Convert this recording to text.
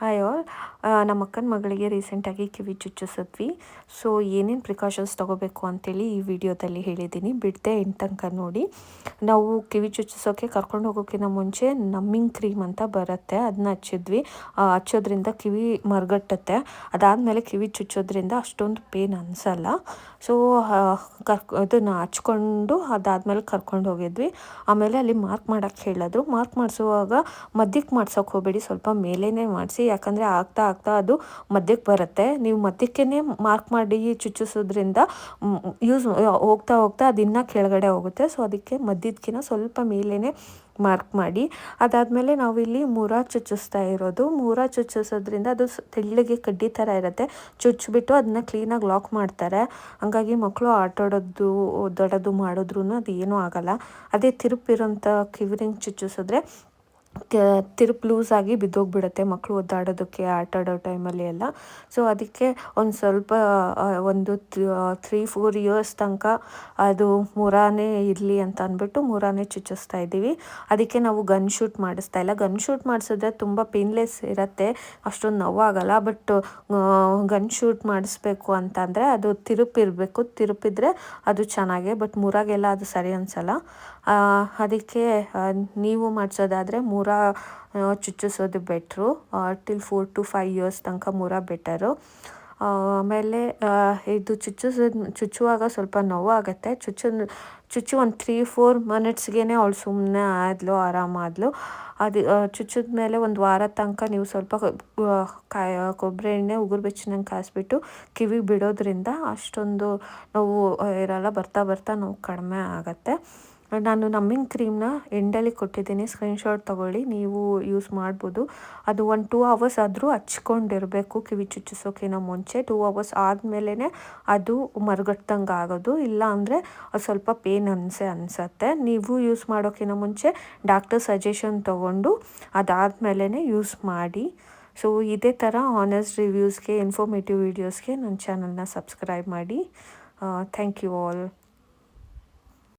Hi all. ನಮ್ಮ ಅಕ್ಕನ ಮಗಳಿಗೆ ರೀಸೆಂಟಾಗಿ ಕಿವಿ ಚುಚ್ಚಿಸಿದ್ವಿ. ಸೊ ಏನೇನು ಪ್ರಿಕಾಷನ್ಸ್ ತೊಗೋಬೇಕು ಅಂತೇಳಿ ಈ ವಿಡಿಯೋದಲ್ಲಿ ಹೇಳಿದ್ದೀನಿ. ಬಿಡದೆ ಎಂಟು ತನಕ ನೋಡಿ. ನಾವು ಕಿವಿ ಚುಚ್ಚಿಸೋಕ್ಕೆ ಕರ್ಕೊಂಡು ಹೋಗೋಕ್ಕಿಂತ ಮುಂಚೆ ನಮ್ಮಿಂಗ್ ಕ್ರೀಮ್ ಅಂತ ಬರುತ್ತೆ, ಅದನ್ನ ಹಚ್ಚಿದ್ವಿ. ಹಚ್ಚೋದ್ರಿಂದ ಕಿವಿ ಮರಗಟ್ಟುತ್ತೆ. ಅದಾದಮೇಲೆ ಕಿವಿ ಚುಚ್ಚೋದ್ರಿಂದ ಅಷ್ಟೊಂದು ಪೇನ್ ಅನಿಸಲ್ಲ. ಸೊ ಅದನ್ನು ಹಚ್ಕೊಂಡು ಅದಾದಮೇಲೆ ಕರ್ಕೊಂಡು ಹೋಗಿದ್ವಿ. ಆಮೇಲೆ ಅಲ್ಲಿ ಮಾರ್ಕ್ ಮಾಡೋಕ್ಕೆ ಹೇಳಿದ್ರು. ಮಾರ್ಕ್ ಮಾಡಿಸುವಾಗ ಮಧ್ಯಕ್ಕೆ ಮಾಡ್ಸೋಕೆ ಹೋಗಬೇಡಿ, ಸ್ವಲ್ಪ ಮೇಲೇ ಮಾಡಿಸಿ. ಯಾಕಂದರೆ ಆಗ್ತಾ ಆಗ್ತಾ ಅದು ಮಧ್ಯಕ್ಕೆ ಬರುತ್ತೆ. ನೀವು ಮಧ್ಯಕ್ಕೇ ಮಾರ್ಕ್ ಮಾಡಿ ಚುಚ್ಚಿಸೋದ್ರಿಂದ ಹೋಗ್ತಾ ಹೋಗ್ತಾ ಅದು ಇನ್ನೂ ಕೆಳಗಡೆ ಹೋಗುತ್ತೆ. ಸೊ ಅದಕ್ಕೆ ಮಧ್ಯದಕ್ಕಿಂತ ಸ್ವಲ್ಪ ಮೇಲೇ ಮಾರ್ಕ್ ಮಾಡಿ. ಅದಾದಮೇಲೆ ನಾವಿಲ್ಲಿ ಮೂರ ಚುಚ್ಚಿಸ್ತಾ ಇರೋದು. ಮೂರ ಚುಚ್ಚಿಸೋದ್ರಿಂದ ಅದು ತೆಳ್ಳಗೆ ಕಡ್ಡಿ ಥರ ಇರುತ್ತೆ. ಚುಚ್ಚಿಬಿಟ್ಟು ಅದನ್ನ ಕ್ಲೀನಾಗಿ ಲಾಕ್ ಮಾಡ್ತಾರೆ. ಹಂಗಾಗಿ ಮಕ್ಕಳು ಆಟಾಡೋದು ಒದ್ದಾಡೋದು ಮಾಡಿದ್ರೂ ಅದು ಏನೂ ಆಗೋಲ್ಲ. ಅದೇ ತಿರುಪಿರೋಂಥ ಕಿವಿ ರಿಂಗ್ ಚುಚ್ಚಿಸಿದ್ರೆ ತಿರುಪು ಲೂಸಾಗಿ ಬಿದ್ದೋಗ್ಬಿಡುತ್ತೆ ಮಕ್ಕಳು ಒದ್ದಾಡೋದಕ್ಕೆ ಆಟಾಡೋ ಟೈಮಲ್ಲಿ ಎಲ್ಲ. ಸೊ ಅದಕ್ಕೆ ಒಂದು ಸ್ವಲ್ಪ ಒಂದು 3-4 ಇಯರ್ಸ್ ತನಕ ಅದು ಮೂರಾನೇ ಇರಲಿ ಅಂತ ಅಂದ್ಬಿಟ್ಟು ಮೂರಾನೇ ಚುಚ್ಚಿಸ್ತಾ ಇದ್ದೀವಿ. ಅದಕ್ಕೆ ನಾವು ಗನ್ ಶೂಟ್ ಮಾಡಿಸ್ತಾ ಇಲ್ಲ. ಗನ್ ಶೂಟ್ ಮಾಡಿಸಿದ್ರೆ ತುಂಬ ಪೇನ್ಲೆಸ್ ಇರುತ್ತೆ, ಅಷ್ಟೊಂದು ನೋವಾಗಲ್ಲ. ಬಟ್ ಗನ್ ಶೂಟ್ ಮಾಡಿಸ್ಬೇಕು ಅಂತಂದರೆ ಅದು ತಿರುಪಿರಬೇಕು. ತಿರುಪಿದ್ರೆ ಅದು ಚೆನ್ನಾಗೆ, ಬಟ್ ಮೂರಾಗೆಲ್ಲ ಅದು ಸರಿ ಅನಿಸಲ್ಲ. ಅದಕ್ಕೆ ನೀವು ಮಾಡಿಸೋದಾದರೆ ಮೂರ ಚುಚ್ಚಿಸೋದು ಬೆಟ್ರು. ಟಿಲ್ 4 to 5 ಇಯರ್ಸ್ ತನಕ ಮೂರ ಬೆಟರು. ಆಮೇಲೆ ಇದು ಚುಚ್ಚುವಾಗ ಸ್ವಲ್ಪ ನೋವಾಗುತ್ತೆ. ಚುಚ್ಚು ಒಂದು 3-4 ಮಿನಿಟ್ಸ್ಗೆ ಅವಳು ಸುಮ್ಮನೆ ಆದಳು, ಆರಾಮಾದಳು. ಅದು ಚುಚ್ಚಿದ ಮೇಲೆ ಒಂದು ವಾರ ತನಕ ನೀವು ಸ್ವಲ್ಪ ಕೊಬ್ಬರಿ ಎಣ್ಣೆ ಉಗುರು ಬೆಚ್ಚನಂಗೆ ಕಾಯಿಸ್ಬಿಟ್ಟು ಕಿವಿ ಬಿಡೋದ್ರಿಂದ ಅಷ್ಟೊಂದು ನೋವು ಇರಲ್ಲ. ಬರ್ತಾ ಬರ್ತಾ ನೋವು ಕಡಿಮೆ ಆಗುತ್ತೆ. ನಾನು ನಮ್ಮಿಂಗ್ ಕ್ರೀಮ್ನ ಎಂಡಲ್ಲಿ ಕೊಟ್ಟಿದ್ದೀನಿ, ಸ್ಕ್ರೀನ್ಶಾಟ್ ತೊಗೊಳ್ಳಿ, ನೀವು ಯೂಸ್ ಮಾಡ್ಬೋದು. ಅದು 1-2 ಅವರ್ಸ್ ಆದರೂ ಹಚ್ಕೊಂಡಿರಬೇಕು ಕಿವಿ ಚುಚ್ಚಿಸೋಕ್ಕಿಂತ ಮುಂಚೆ. 2 ಅವರ್ಸ್ ಆದಮೇಲೆ ಅದು ಮರಗಟ್ಟಂಗೆ ಆಗೋದು. ಇಲ್ಲ ಅಂದರೆ ಅದು ಸ್ವಲ್ಪ ಪೇನ್ ಅನಿಸುತ್ತೆ. ನೀವು ಯೂಸ್ ಮಾಡೋಕ್ಕಿಂತ ಮುಂಚೆ ಡಾಕ್ಟರ್ ಸಜೆಷನ್ ತೊಗೊಂಡು ಅದಾದಮೇಲೆ ಯೂಸ್ ಮಾಡಿ. ಸೊ ಇದೇ ಥರ ಆನೆಸ್ಟ್ ರಿವ್ಯೂಸ್ಗೆ, ಇನ್ಫಾರ್ಮೇಟಿವ್ ವೀಡಿಯೋಸ್ಗೆ ನನ್ನ ಚಾನಲ್ನ ಸಬ್ಸ್ಕ್ರೈಬ್ ಮಾಡಿ. Thank you all.